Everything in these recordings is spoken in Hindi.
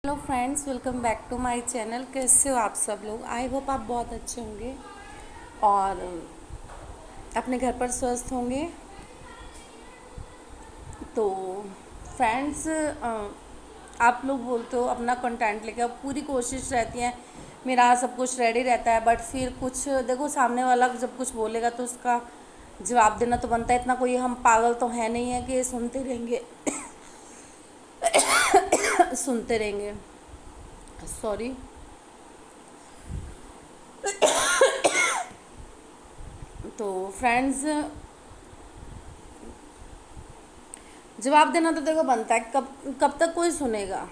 Hello friends, welcome back to my channel. कैसे हो आप सब लोग? आई होप आप बहुत अच्छे होंगे और अपने घर पर स्वस्थ होंगे। तो फ्रेंड्स, आप लोग बोलते हो अपना कंटेंट लेके, अब पूरी कोशिश रहती है, मेरा सब कुछ रेडी रहता है, बट फिर कुछ देखो सामने वाला जब कुछ बोलेगा तो उसका जवाब देना तो बनता है। इतना कोई हम पागल तो है नहीं है कि सुनते रहेंगे सुनते रहेंगे। सॉरी। तो फ्रेंड्स, जवाब देना तो देखो बनता है, कब कब तक कोई सुनेगा।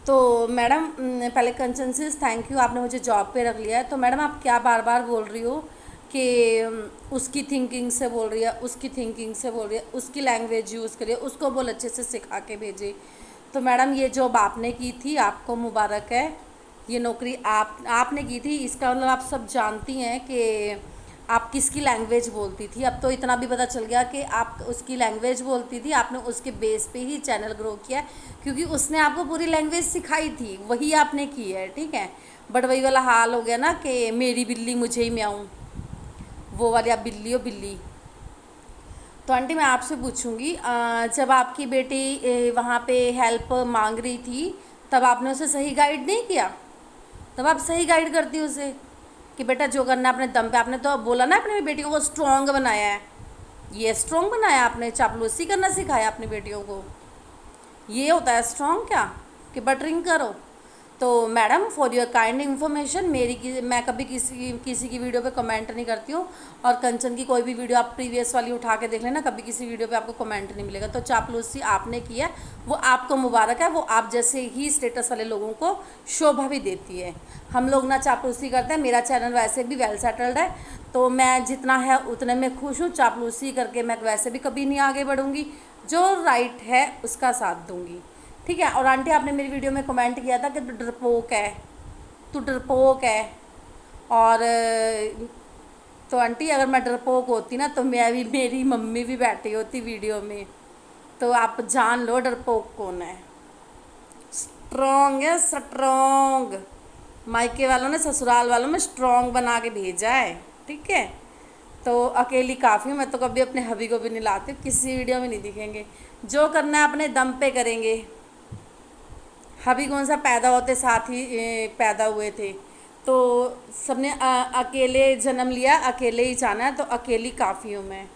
तो मैडम, पहले कंसेंसस थैंक यू, आपने मुझे जॉब पे रख लिया है। तो मैडम आप क्या बार बार बोल रही हो कि उसकी थिंकिंग से बोल रही है, उसकी थिंकिंग से बोल रही है, उसकी लैंग्वेज यूज़ करिए, उसको बोल अच्छे से सिखा के भेजे। तो मैडम ये जॉब आपने की थी, आपको मुबारक है। ये नौकरी आपने की थी, इसका मतलब आप सब जानती हैं कि आप किसकी लैंग्वेज बोलती थी। अब तो इतना भी पता चल गया कि आप उसकी लैंग्वेज बोलती थी, आपने उसके बेस पे ही चैनल ग्रो किया, क्योंकि उसने आपको पूरी लैंग्वेज सिखाई थी, वही आपने की है, ठीक है। बट वही वाला हाल हो गया ना कि मेरी बिल्ली मुझे ही म्याऊं, वो वाली आप बिल्ली हो बिल्ली। तो आंटी मैं आपसे पूछूंगी, जब आपकी बेटी वहाँ पे हेल्प मांग रही थी, तब आपने उसे सही गाइड नहीं किया? तब आप सही गाइड करती उसे कि बेटा जो करना है अपने दम पे। आपने तो बोला ना अपनी बेटी को स्ट्रॉन्ग बनाया है, ये स्ट्रॉन्ग बनाया आपने, चापलूसी करना सिखाया अपनी बेटियों को। ये होता है स्ट्रॉन्ग क्या, कि बटरिंग करो? तो madam for your kind information, मैं कभी किसी की वीडियो पे कमेंट नहीं करती हूँ। और कंचन की कोई भी वीडियो आप प्रीवियस वाली उठा के देख लेना, कभी किसी वीडियो पे आपको कमेंट नहीं मिलेगा। तो चापलूसी आपने की है, वो आपको मुबारक है, वो आप जैसे ही स्टेटस वाले लोगों को शोभा भी देती है। हम लोग ना चापलूसी करते हैं, मेरा चैनल वैसे भी वेल सेटल्ड है, तो मैं जितना है उतने में खुश हूँ। चापलूसी करके मैं वैसे भी कभी नहीं आगे बढ़ूँगी, जो राइट है उसका साथ दूँगी, ठीक है। और आंटी आपने मेरी वीडियो में कमेंट किया था कि तू डरपोक है, तू डरपोक है। और तो आंटी अगर मैं डरपोक होती ना तो मैं भी, मेरी मम्मी भी बैठी होती वीडियो में। तो आप जान लो डरपोक कौन है। स्ट्रॉन्ग है, स्ट्रॉन्ग। मायके वालों ने, ससुराल वालों में स्ट्रॉन्ग बना के भेजा है, ठीक है। तो अकेली काफ़ी हूँ मैं, तो कभी अपने हबी को भी नहीं लाती, किसी वीडियो में नहीं दिखेंगे। जो करना है अपने दम पे करेंगे। हबी कौन सा पैदा होते साथ ही पैदा हुए थे, तो सबने अकेले जन्म लिया, अकेले ही जाना है, तो अकेली काफ़ी हूँ मैं,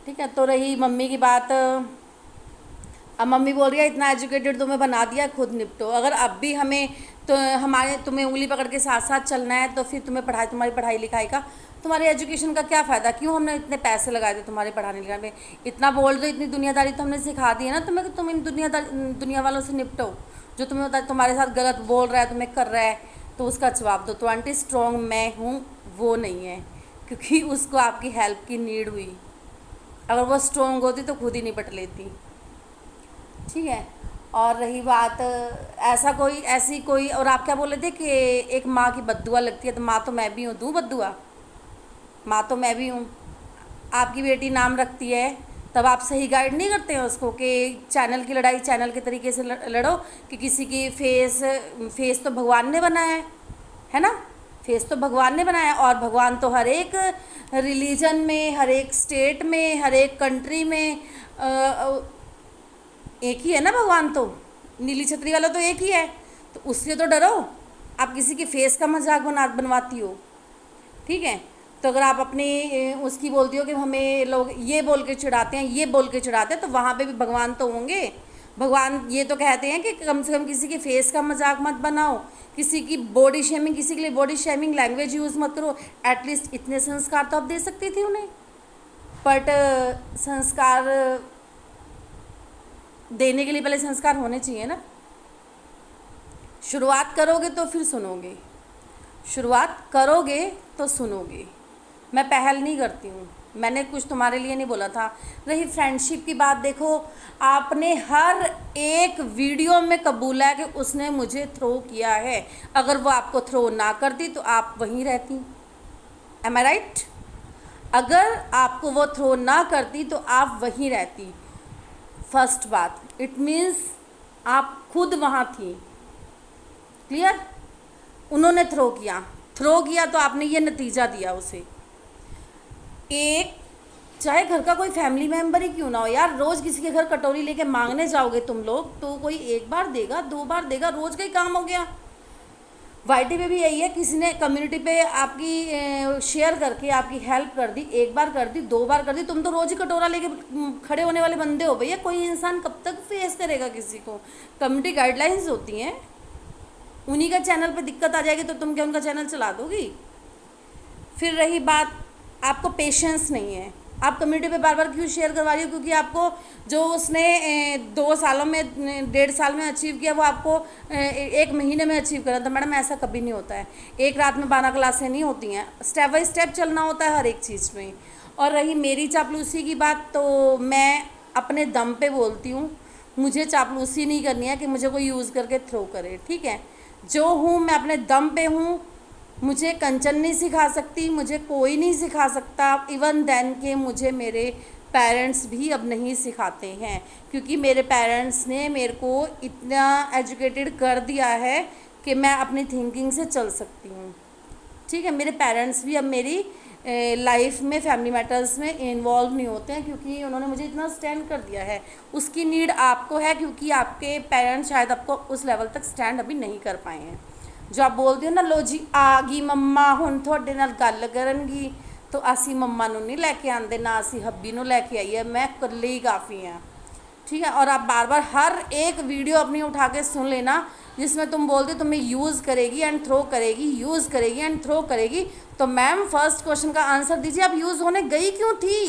ठीक है। तो रही मम्मी की बात, अब मम्मी बोल रही है इतना एजुकेटेड तुम्हें बना दिया, खुद निपटो। अगर अब भी हमें तो हमारे तुम्हें उंगली पकड़ के साथ साथ चलना है, तो फिर तुम्हारी पढ़ाई लिखाई का, तुम्हारे एजुकेशन का क्या फ़ायदा? क्यों हमने इतने पैसे लगाए थे तुम्हारे पढ़ाने लिखाने में? इतना बोल दो, इतनी दुनियादारी तो हमने सिखा दी है ना तुम्हें कि तुम इन दुनिया वालों से निपटो। जो तुम्हें होता है तुम्हारे साथ गलत बोल रहा है, तुम्हें कर रहा है, तो उसका जवाब दो। तो आंटी स्ट्रॉन्ग मैं हूँ, वो नहीं है, क्योंकि उसको आपकी हेल्प की नीड हुई। अगर वो स्ट्रॉन्ग होती तो खुद ही निपट लेती, ठीक है। और रही बात, ऐसी कोई, और आप क्या बोले थे कि एक माँ की बद्दुआ लगती है, तो माँ तो मैं भी हूँ, दूँ बद्दुआ? माँ तो मैं भी हूँ। आपकी बेटी नाम रखती है, तब आप सही गाइड नहीं करते हैं उसको कि चैनल की लड़ाई चैनल के तरीके से लड़ो, कि किसी की फेस तो भगवान ने बनाया है ना? फेस तो भगवान ने बनाया, और भगवान तो हर एक रिलीजन में, हर एक स्टेट में, हर एक कंट्री में एक ही है ना भगवान। तो नीली छतरी वाला तो एक ही है, तो उससे तो डरो। आप किसी की फेस का मजाक बनवाती हो, ठीक है। तो अगर आप अपनी उसकी बोलती हो कि हमें लोग ये बोल के चिढ़ाते हैं, ये बोल के चिढ़ाते हैं, तो वहाँ पे भी भगवान तो होंगे। भगवान ये तो कहते हैं कि कम से कम किसी की फेस का मजाक मत बनाओ, किसी की बॉडी शेमिंग, किसी के लिए बॉडी शेमिंग लैंग्वेज यूज़ मत करो। एटलीस्ट इतने संस्कार तो आप दे सकती थी उन्हें। बट संस्कार देने के लिए पहले संस्कार होने चाहिए ना। शुरुआत करोगे तो फिर सुनोगे, शुरुआत करोगे तो सुनोगे। मैं पहल नहीं करती हूँ, मैंने कुछ तुम्हारे लिए नहीं बोला था। रही फ्रेंडशिप की बात, देखो आपने हर एक वीडियो में कबूला है कि उसने मुझे थ्रो किया है। अगर वो आपको थ्रो ना करती तो आप वहीं रहती। एम आई राइट? अगर आपको वो थ्रो ना करती तो आप वहीं रहती। फर्स्ट बात, इट मीन्स आप खुद वहाँ थी। क्लियर? उन्होंने थ्रो किया तो आपने ये नतीजा दिया उसे। एक, चाहे घर का कोई फैमिली मेम्बर ही क्यों ना हो यार, रोज़ किसी के घर कटोरी लेके मांगने जाओगे तुम लोग तो कोई एक बार देगा, 2 बार देगा, रोज़ का ही काम हो गया। वाईटी पे भी यही है, किसी ने कम्युनिटी पे आपकी शेयर करके आपकी हेल्प कर दी, 1 बार कर दी, 2 बार कर दी, तुम तो रोज़ ही कटोरा लेके खड़े होने वाले बंदे हो भैया। कोई इंसान कब तक फेस करेगा किसी को? कम्युनिटी गाइडलाइंस होती हैं, उन्हीं का चैनल पे दिक्कत आ जाएगी तो तुम क्या उनका चैनल चला दोगी? फिर रही बात, आपको पेशेंस नहीं है, आप कम्युनिटी पे बार बार क्यों शेयर करवा रही हो? क्योंकि आपको जो उसने 2 सालों में 1.5 साल में अचीव किया वो आपको 1 महीने में अचीव करा। तो मैडम ऐसा कभी नहीं होता है, एक रात में 12 क्लासें नहीं होती हैं, स्टेप बाय स्टेप चलना होता है हर एक चीज़ में। और रही मेरी चापलूसी की बात, तो मैं अपने दम पे बोलती हूँ, मुझे चापलूसी नहीं करनी है कि मुझे कोई यूज़ करके थ्रो करे। ठीक है, जो हूँ मैं अपने दम पे हूँ, मुझे कंचन नहीं सिखा सकती, मुझे कोई नहीं सिखा सकता। इवन देन के मुझे मेरे पेरेंट्स भी अब नहीं सिखाते हैं, क्योंकि मेरे पेरेंट्स ने मेरे को इतना एजुकेटेड कर दिया है कि मैं अपनी थिंकिंग से चल सकती हूँ। ठीक है, मेरे पेरेंट्स भी अब मेरी लाइफ में फैमिली मैटर्स में इन्वॉल्व नहीं होते हैं, क्योंकि उन्होंने मुझे इतना स्टैंड कर दिया है। उसकी नीड आपको है, क्योंकि आपके पेरेंट्स शायद आपको उस लेवल तक स्टैंड अभी नहीं कर पाए हैं। जो आप बोलते हो ना, लो जी आ गई मम्मा हुण तुहाडे नाल गल करनगी, तो असी मम्मा नूं नहीं लैके आंदे, ना असी हब्बी नूं लैके आईए, मैं कल्ले ही काफ़ी हाँ। ठीक है, और आप बार बार हर एक वीडियो अपनी उठा के सुन लेना जिसमें तुम बोलते हो तुम्हें यूज़ करेगी एंड थ्रो करेगी, यूज़ करेगी एंड थ्रो करेगी। तो मैम फर्स्ट क्वेश्चन का आंसर दीजिए, आप यूज़ होने गई क्यों थी?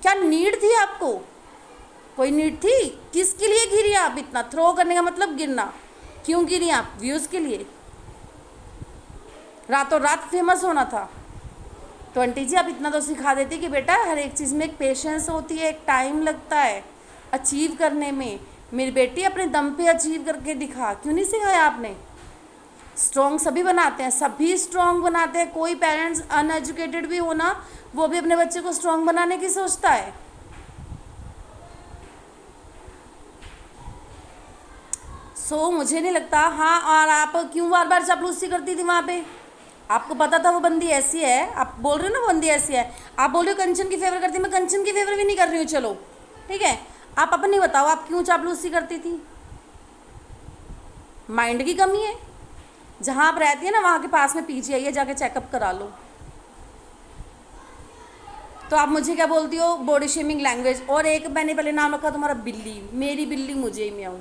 क्या नीड थी आपको? कोई नीड थी? किसके लिए गिरी आप? इतना थ्रो करने का मतलब गिरना। क्यों गिरी आप? व्यूज़ के लिए? रातों रात फेमस होना था? तो आंटी जी आप इतना तो सिखा देती कि बेटा हर एक चीज़ में एक पेशेंस होती है, एक टाइम लगता है अचीव करने में। मेरी बेटी अपने दम पे अचीव करके दिखा, क्यों नहीं सिखाया आपने? स्ट्रॉन्ग सभी बनाते हैं, सभी स्ट्रॉन्ग बनाते हैं। कोई पेरेंट्स अनएजुकेटेड भी हो ना, वो भी अपने बच्चे को स्ट्रॉन्ग बनाने की सोचता है। मुझे नहीं लगता। हाँ, और आप क्यों बार बार चापलूसी करती थी वहाँ पे? आपको पता था वो बंदी ऐसी है, आप बोल रहे हो ना वो बंदी ऐसी है, आप बोल रहे हो कंचन की फेवर करती, मैं कंचन की फेवर भी नहीं कर रही हूँ। चलो ठीक है, आप अपनी बताओ, आप क्यों चापलूसी करती थी? माइंड की कमी है? जहाँ आप रहती है ना वहाँ के पास में पीजीआई है, जाके चेकअप करा लो। तो आप मुझे क्या बोलती हो? Body shaming language. और एक मैंने पहले नाम रखा तुम्हारा बिल्ली, मेरी बिल्ली मुझे ही म्याऊं।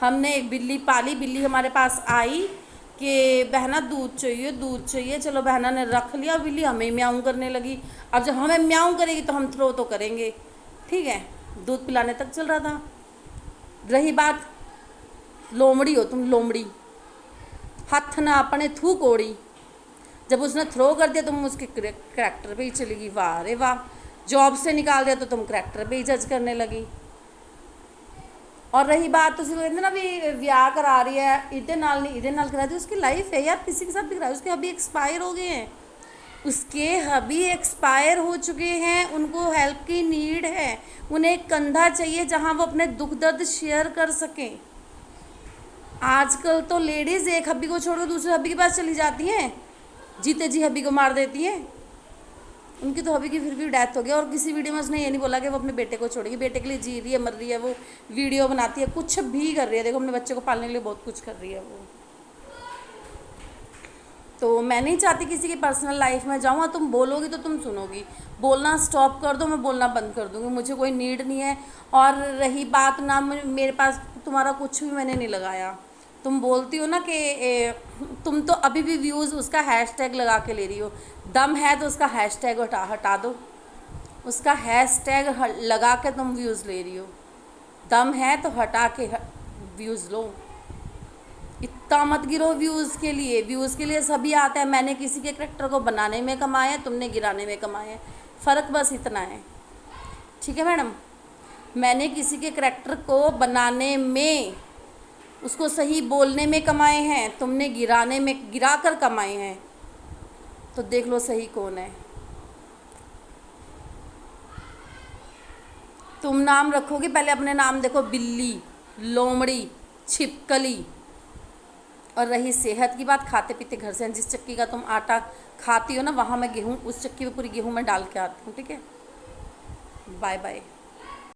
हमने एक बिल्ली पाली, बिल्ली हमारे पास आई कि बहना दूध चाहिए, दूध चाहिए, चलो बहना ने रख लिया, बिल्ली हमें म्याऊं करने लगी। अब जब हमें म्याऊं करेगी तो हम थ्रो तो करेंगे। ठीक है, दूध पिलाने तक चल रहा था। रही बात, लोमड़ी हो तुम, लोमड़ी, हथ ना अपने थू कोड़ी। जब उसने थ्रो कर दिया तुम उसके करैक्टर पे ही चली गई। वाह रे वाह, जॉब से निकाल दिया तो तुम करैक्टर पे ही जज करने लगी। और रही बात, तो कहते ना भी ब्याह करा रही है, इधर नाल नहीं इधर नाल करा दी, उसकी लाइफ है यार, किसी के साथ भी करा। उसके हबी एक्सपायर हो गए हैं, उसके हबी एक्सपायर हो चुके हैं, उनको हेल्प की नीड है, उन्हें एक कंधा चाहिए जहाँ वो अपने दुख दर्द शेयर कर सकें। आजकल तो लेडीज़ एक हब्बी को छोड़कर दूसरे हब्बी के पास चली जाती हैं, जीते जी हब्बी को मार देती हैं। उनकी तो हब्बी की फिर भी डेथ हो गई, और किसी वीडियो में उसने ये नहीं बोला कि वो अपने बेटे को छोड़ेगी। बेटे के लिए जी रही है, मर रही है, वो वीडियो बनाती है, कुछ भी कर रही है। देखो अपने बच्चे को पालने के लिए बहुत कुछ कर रही है वो। तो मैं नहीं चाहती किसी की पर्सनल लाइफ में जाऊँ। तुम बोलोगी तो तुम सुनोगी, बोलना स्टॉप कर दो, मैं बोलना बंद कर दूँगी, मुझे कोई नीड नहीं है। और रही बात ना, मेरे पास तुम्हारा कुछ भी मैंने नहीं लगाया। तुम बोलती हो ना कि तुम तो अभी भी व्यूज़ उसका हैशटैग लगा के ले रही हो। दम है तो उसका हैशटैग हटा दो, उसका हैशटैग लगा के तुम व्यूज़ ले रही हो। दम है तो हटा के व्यूज़ लो, इतना मत गिरो व्यूज़ के लिए। व्यूज़ के लिए सभी आता है। मैंने किसी के करेक्टर को बनाने में कमाए हैं, तुमने गिराने में कमाए हैं, फ़र्क बस इतना है। ठीक है मैडम, मैंने किसी के करेक्टर को बनाने में, उसको सही बोलने में कमाए हैं, तुमने गिराने में, गिरा कर कमाए हैं। तो देख लो सही कौन है। तुम नाम रखोगे, पहले अपने नाम देखो, बिल्ली, लोमड़ी, छिपकली। और रही सेहत की बात, खाते पीते घर से हैं। जिस चक्की का तुम आटा खाती हो ना, वहाँ मैं गेहूँ, उस चक्की में पूरी गेहूँ मैं डाल के आती हूँ, ठीक है। Bye bye.